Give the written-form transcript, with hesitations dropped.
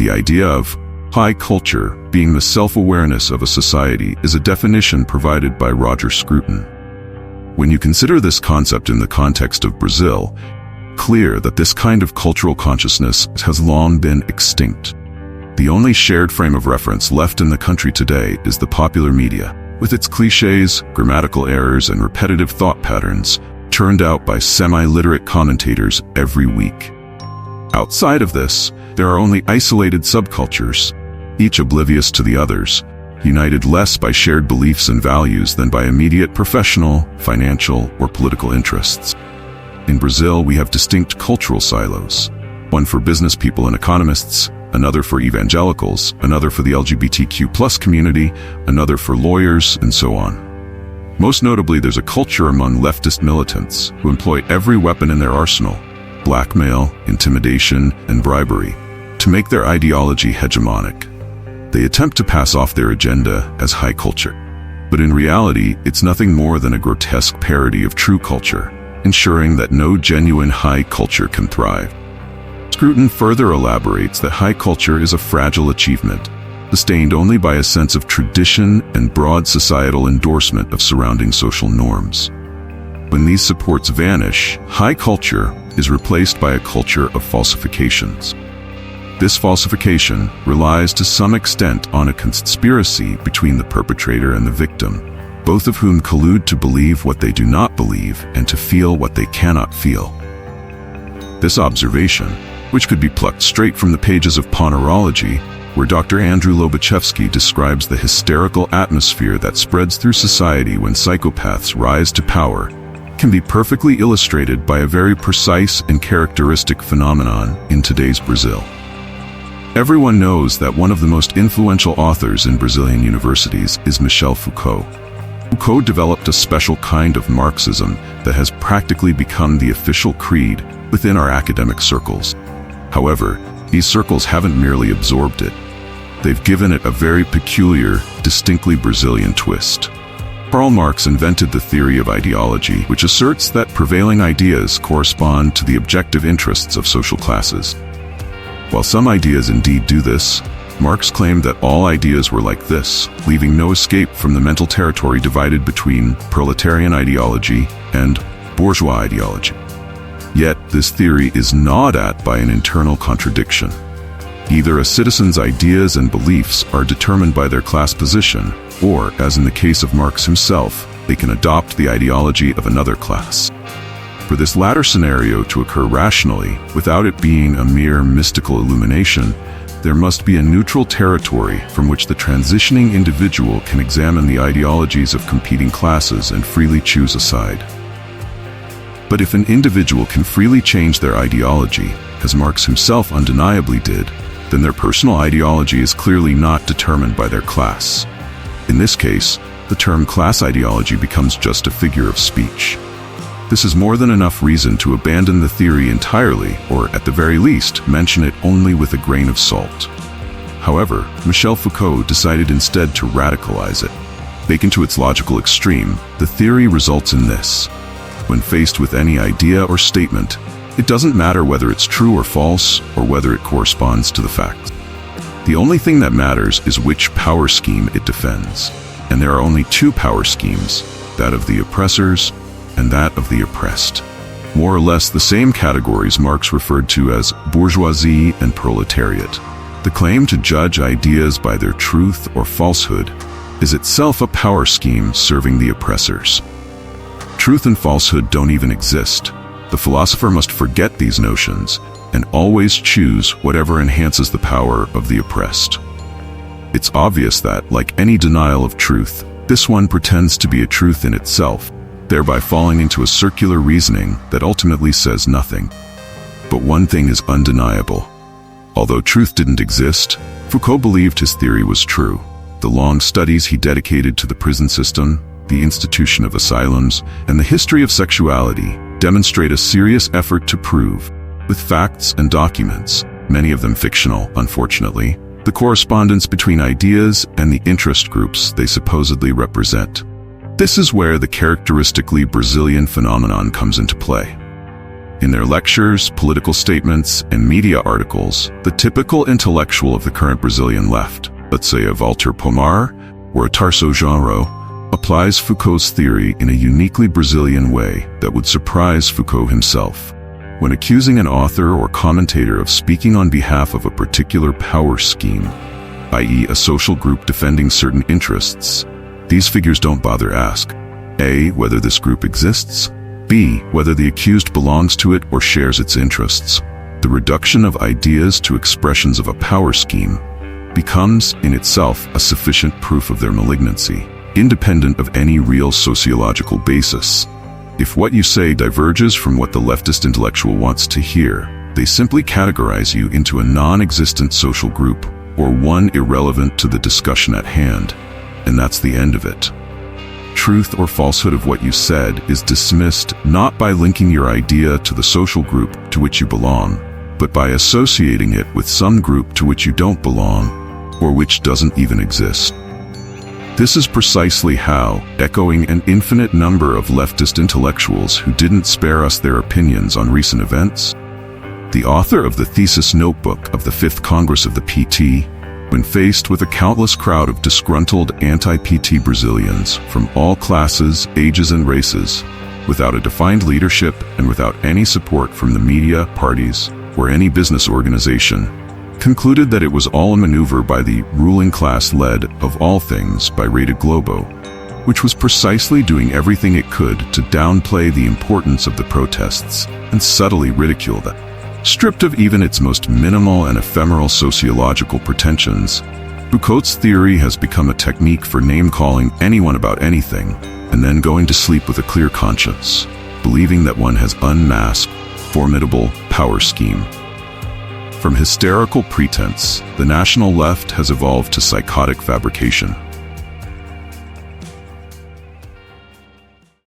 The idea of high culture being the self-awareness of a society is a definition provided by Roger Scruton. When you consider this concept in the context of Brazil, clear that this kind of cultural consciousness has long been extinct. The only shared frame of reference left in the country today is the popular media, with its cliches, grammatical errors, and repetitive thought patterns churned out by semi-literate commentators every week. Outside of this, there are only isolated subcultures, each oblivious to the others, united less by shared beliefs and values than by immediate professional, financial, or political interests. In Brazil, we have distinct cultural silos, one for business people and economists, another for evangelicals, another for the LGBTQ+ community, another for lawyers, and so on. Most notably, there's a culture among leftist militants who employ every weapon in their arsenal, blackmail, intimidation, and bribery, to make their ideology hegemonic. They attempt to pass off their agenda as high culture, but in reality, it's nothing more than a grotesque parody of true culture, ensuring that no genuine high culture can thrive. Scruton further elaborates that high culture is a fragile achievement, sustained only by a sense of tradition and broad societal endorsement of surrounding social norms. When these supports vanish, high culture is replaced by a culture of falsifications. This falsification relies to some extent on a conspiracy between the perpetrator and the victim, both of whom collude to believe what they do not believe and to feel what they cannot feel. This observation, which could be plucked straight from the pages of Ponerology, where Dr. Andrew Lobachevsky describes the hysterical atmosphere that spreads through society when psychopaths rise to power, can be perfectly illustrated by a very precise and characteristic phenomenon in today's Brazil. Everyone knows that one of the most influential authors in Brazilian universities is Michel Foucault. Foucault developed a special kind of Marxism that has practically become the official creed within our academic circles. However, these circles haven't merely absorbed it. They've given it a very peculiar, distinctly Brazilian twist. Karl Marx invented the theory of ideology, which asserts that prevailing ideas correspond to the objective interests of social classes. While some ideas indeed do this, Marx claimed that all ideas were like this, leaving no escape from the mental territory divided between proletarian ideology and bourgeois ideology. Yet, this theory is gnawed at by an internal contradiction. Either a citizen's ideas and beliefs are determined by their class position, or, as in the case of Marx himself, they can adopt the ideology of another class. For this latter scenario to occur rationally, without it being a mere mystical illumination, there must be a neutral territory from which the transitioning individual can examine the ideologies of competing classes and freely choose a side. But if an individual can freely change their ideology, as Marx himself undeniably did, then their personal ideology is clearly not determined by their class. In this case, the term class ideology becomes just a figure of speech. This is more than enough reason to abandon the theory entirely, or at the very least, mention it only with a grain of salt. However, Michel Foucault decided instead to radicalize it. Taken to its logical extreme, the theory results in this. When faced with any idea or statement, it doesn't matter whether it's true or false, or whether it corresponds to the facts. The only thing that matters is which power scheme it defends. And there are only two power schemes, that of the oppressors and that of the oppressed. More or less the same categories Marx referred to as bourgeoisie and proletariat. The claim to judge ideas by their truth or falsehood is itself a power scheme serving the oppressors. Truth and falsehood don't even exist. The philosopher must forget these notions and always choose whatever enhances the power of the oppressed. It's obvious that, like any denial of truth, this one pretends to be a truth in itself, thereby falling into a circular reasoning that ultimately says nothing. But one thing is undeniable. Although truth didn't exist, Foucault believed his theory was true. The long studies he dedicated to the prison system, the institution of asylums, and the history of sexuality demonstrate a serious effort to prove, with facts and documents, many of them fictional, unfortunately, the correspondence between ideas and the interest groups they supposedly represent. This is where the characteristically Brazilian phenomenon comes into play. In their lectures, political statements, and media articles, the typical intellectual of the current Brazilian left, let's say a Walter Pomar or a Tarso Genro, applies Foucault's theory in a uniquely Brazilian way that would surprise Foucault himself. When accusing an author or commentator of speaking on behalf of a particular power scheme, i.e. a social group defending certain interests, these figures don't bother ask A. whether this group exists, B. whether the accused belongs to it or shares its interests. The reduction of ideas to expressions of a power scheme becomes, in itself, a sufficient proof of their malignancy, independent of any real sociological basis. If what you say diverges from what the leftist intellectual wants to hear, they simply categorize you into a non-existent social group or one irrelevant to the discussion at hand, and that's the end of it. Truth or falsehood of what you said is dismissed not by linking your idea to the social group to which you belong, but by associating it with some group to which you don't belong, or which doesn't even exist. This is precisely how, echoing an infinite number of leftist intellectuals who didn't spare us their opinions on recent events, the author of the thesis notebook of the 5th Congress of the PT, when faced with a countless crowd of disgruntled anti-PT Brazilians from all classes, ages, and races, without a defined leadership and without any support from the media, parties, or any business organization, concluded that it was all a maneuver by the ruling class led, of all things, by Rede Globo, which was precisely doing everything it could to downplay the importance of the protests and subtly ridicule them. Stripped of even its most minimal and ephemeral sociological pretensions, Foucault's theory has become a technique for name-calling anyone about anything, and then going to sleep with a clear conscience, believing that one has unmasked formidable power scheme. From hysterical pretense, the national left has evolved to psychotic fabrication.